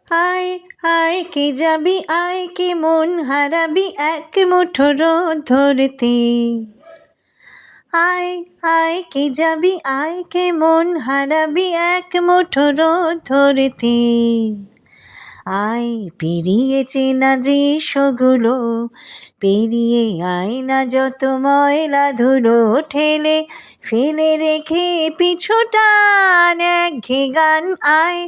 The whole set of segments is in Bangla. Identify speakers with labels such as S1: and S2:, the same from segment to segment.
S1: আয় আয় কে যাবি আয় কে মন হারাবি এক মুঠো রোদ ধরতে। আয় আয় কে যাবি আয় কে মন হারাবি এক মুঠো রোদ ধরতে। আয় পেরিয়ে চেনা দৃশ্যগুলো, পেরিয়ে আয় না যত ময়লা ধুলো ঠেলে ফেলে রেখে পিছুটান একঘে গান। আয়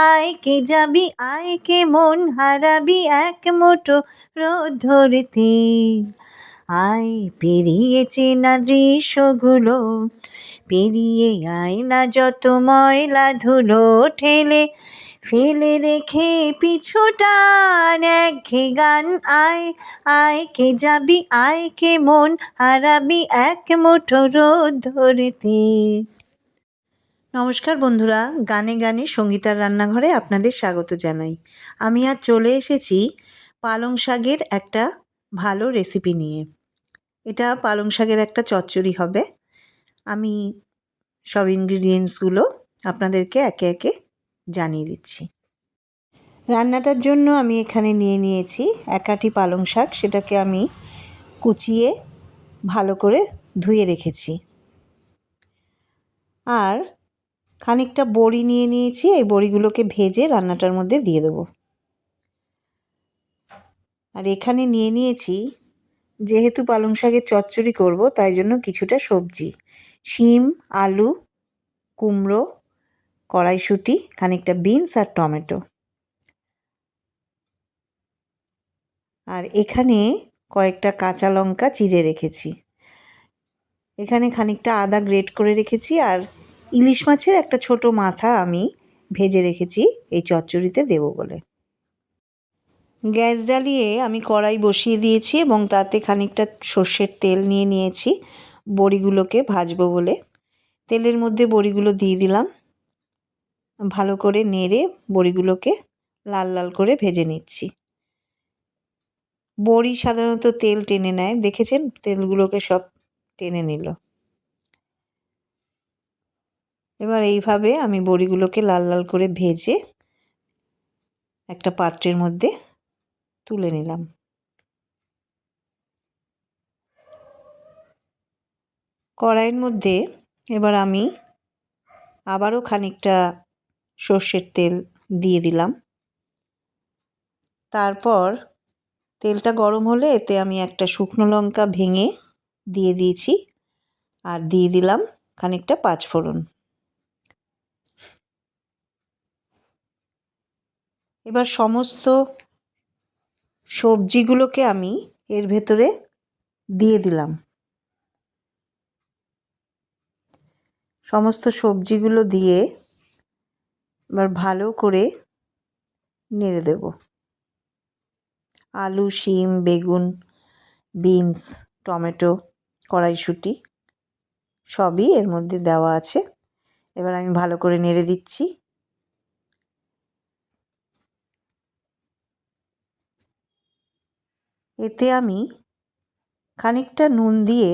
S1: আয় কে যাবি আয় কে মন হারাবি এক মুঠো রোদ ধরতে। আয় পেরিয়ে চেনা দৃশ্যগুলো, পেরিয়ে আয় না যত ময়লা ধুলো ঠেলে ফেলে রেখে পিছুটান একঘে গান। আয় আয় কে যাবি আয় কে মন হারাবি এক মুঠো রোদ ধরতে। নমস্কার বন্ধুরা, গানে গানে সঙ্গীতার রান্নাঘরে আপনাদের স্বাগত জানাই। আমি আজ চলে এসেছি পালং শাকের একটা ভালো রেসিপি নিয়ে। এটা পালং শাকের একটা চচ্চড়ি হবে। আমি সব ইনগ্রিডিয়েন্টসগুলো আপনাদেরকে একে একে জানিয়ে দিচ্ছি। রান্নাটার জন্য আমি এখানে নিয়ে নিয়েছি 1 আঁটি পালং শাক। সেটাকে আমি কুচিয়ে ভালো করে ধুয়ে রেখেছি। আর খানিকটা বড়ি নিয়ে নিয়েছি, এই বড়িগুলোকে ভেজে রান্নাটার মধ্যে দিয়ে দেবো। আর এখানে নিয়ে নিয়েছি, যেহেতু পালং শাকের চচ্চড়ি করব তাই জন্য কিছুটা সবজি, শিম, আলু, কুমড়ো, কড়াইশুঁটি, খানিকটা বিনস আর টমেটো। আর এখানে কয়েকটা কাঁচা লঙ্কা চিড়ে রেখেছি। এখানে খানিকটা আদা গ্রেট করে রেখেছি। আর ইলিশ মাছের একটা ছোট মাথা আমি ভেজে রেখেছি এই চচ্চড়িতে দেবো বলে। গ্যাস জ্বালিয়ে আমি কড়াই বসিয়ে দিয়েছি এবং তাতে খানিকটা সর্ষের তেল নিয়ে নিয়েছি বড়িগুলোকে ভাজবো বলে। তেলের মধ্যে বড়িগুলো দিয়ে দিলাম। ভালো করে নেড়ে বড়িগুলোকে লাল লাল করে ভেজে নিচ্ছি। বড়ি সাধারণত তেল টেনে নেয়, দেখেছেন? তেলগুলোকে সব টেনে নিল। এবার এইভাবে আমি বড়িগুলোকে লাল লাল করে ভেজে একটা পাত্রের মধ্যে তুলে নিলাম। কড়াইয়ের মধ্যে এবার আমি আবারও খানিকটা সর্ষের তেল দিয়ে দিলাম। তারপর তেলটা গরম হলে এতে আমি একটা শুকনো লঙ্কা ভেঙে দিয়ে দিয়েছি আর দিয়ে দিলাম খানিকটা পাঁচফোড়ন। এবার সমস্ত সবজিগুলোকে আমি এর ভেতরে দিয়ে দিলাম। সমস্ত সবজিগুলো দিয়ে এবার ভালো করে নেড়ে দেব। আলু, শিম, বেগুন, বিনস, টমেটো, কড়াইশুঁটি সবই এর মধ্যে দেওয়া আছে। এবার আমি ভালো করে নেড়ে দিচ্ছি। এতে আমি খানিকটা নুন দিয়ে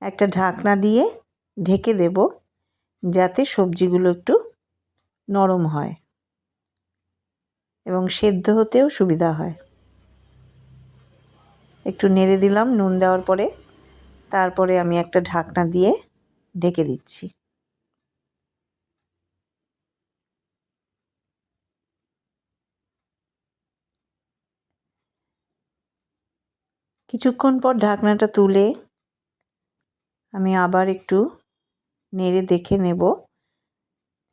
S1: একটা ঢাকনা দিয়ে ঢেকে দেব, যাতে সবজিগুলো একটু নরম হয় এবং সেদ্ধ হতেও সুবিধা হয়। একটু নেড়ে দিলাম নুন দেওয়ার পরে। তারপরে আমি একটা ঢাকনা দিয়ে ঢেকে দিচ্ছি। কিছুক্ষণ পর ঢাকনাটা তুলে আমি আবার একটু নেড়ে দেখে নেব।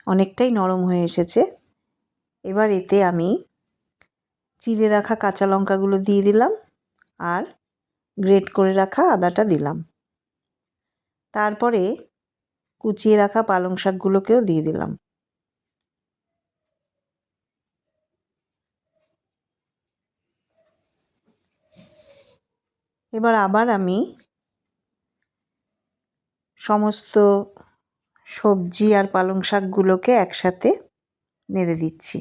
S1: অনেকটাই নরম হয়ে এসেছে। এবার এতে আমি চিড়ে রাখা কাঁচা লঙ্কাগুলো দিয়ে দিলাম আর গ্রেট করে রাখা আদাটা দিলাম। তারপরে কুচিয়ে রাখা পালং শাকগুলোকেও দিয়ে দিলাম। এবার আবার আমি সমস্ত সবজি আর পালং শাকগুলোকে একসাথে নেড়ে দিচ্ছি।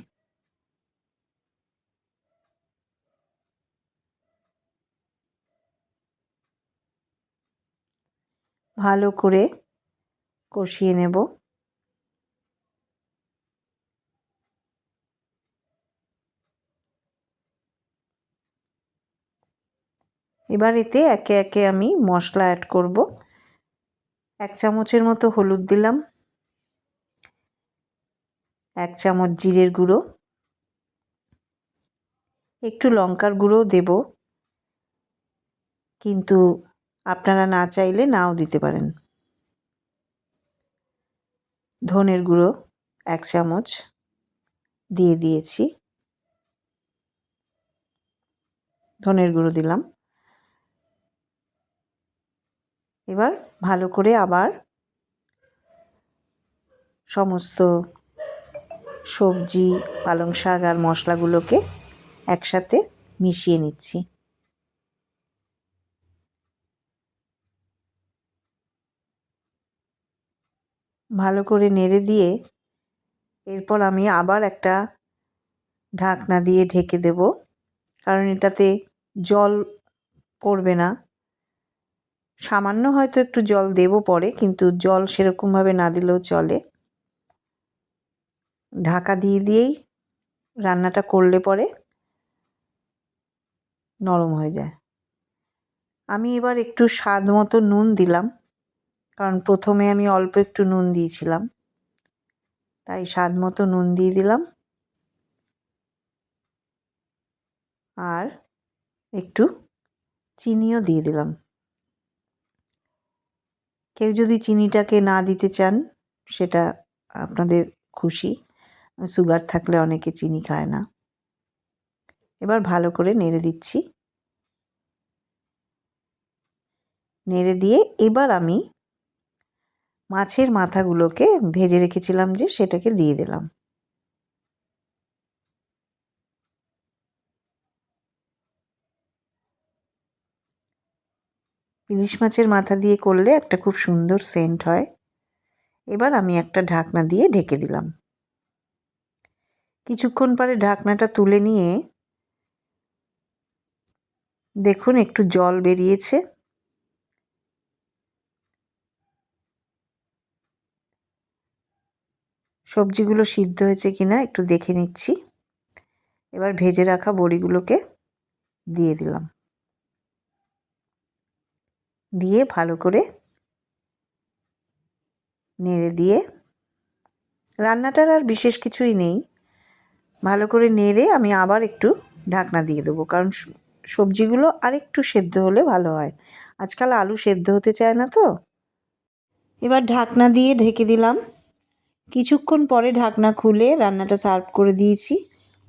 S1: ভালো করে কষিয়ে নেব। এবার এতে একে একে আমি মশলা অ্যাড করব। 1 চামচের মতো হলুদ দিলাম, 1 চামচ জিরের গুঁড়ো, একটু লঙ্কার গুঁড়োও দেব, কিন্তু আপনারা না চাইলে নাও দিতে পারেন। ধনের গুঁড়ো 1 চামচ দিয়ে দিয়েছি, ধনের গুঁড়ো দিলাম। এবার ভালো করে আবার সমস্ত সবজি, পালং শাক আর মশলাগুলোকে একসাথে মিশিয়ে নিচ্ছি। ভালো করে নেড়ে দিয়ে এরপর আমি আবার একটা ঢাকনা দিয়ে ঢেকে দেব, কারণ এটাতে জল পড়বে না। সামান্য হয়তো একটু জল দেব পরে, কিন্তু জল সেরকমভাবে না দিলেও চলে। ঢাকা দিয়ে দিয়েই রান্নাটা করলে পরে নরম হয়ে যায়। আমি এবার একটু স্বাদ মতো নুন দিলাম, কারণ প্রথমে আমি অল্প একটু নুন দিয়েছিলাম, তাই স্বাদ মতো নুন দিয়ে দিলাম। আর একটু চিনিও দিয়ে দিলাম। কেউ যদি চিনিটাকে না দিতে চান সেটা আপনাদের খুশি, সুগার থাকলে অনেকে চিনি খায় না। এবার ভালো করে নেড়ে দিচ্ছি। নেড়ে দিয়ে এবার আমি মাছের মাথাগুলোকে ভেজে রেখেছিলাম যে সেটাকে দিয়ে দিলাম। ইলিশ মাছের মাথা দিয়ে করলে একটা খুব সুন্দর সেন্ট হয়। এবার আমি একটা ঢাকনা দিয়ে ঢেকে দিলাম। কিছুক্ষণ পরে ঢাকনাটা তুলে নিয়ে দেখুন একটু জল বেরিয়েছে। সবজিগুলো সিদ্ধ হয়েছে কিনা একটু দেখে নিচ্ছি। এবার ভেজে রাখা বড়িগুলোকে দিয়ে দিলাম, দিয়ে ভালো করে নেড়ে দিয়ে, রান্নাটার আর বিশেষ কিছুই নেই, ভালো করে নেড়ে আমি আবার একটু ঢাকনা দিয়ে দেবো, কারণ সবজিগুলো আর একটু সেদ্ধ হলে ভালো হয়। আজকাল আলু সেদ্ধ হতে চায় না তো। এবার ঢাকনা দিয়ে ঢেকে দিলাম। কিছুক্ষণ পরে ঢাকনা খুলে রান্নাটা সার্ভ করে দিয়েছি।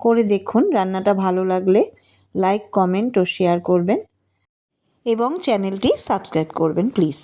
S1: করে দেখুন, রান্নাটা ভালো লাগলে লাইক, কমেন্ট ও শেয়ার করবেন এবং চ্যানেলটি সাবস্ক্রাইব করবেন প্লিজ।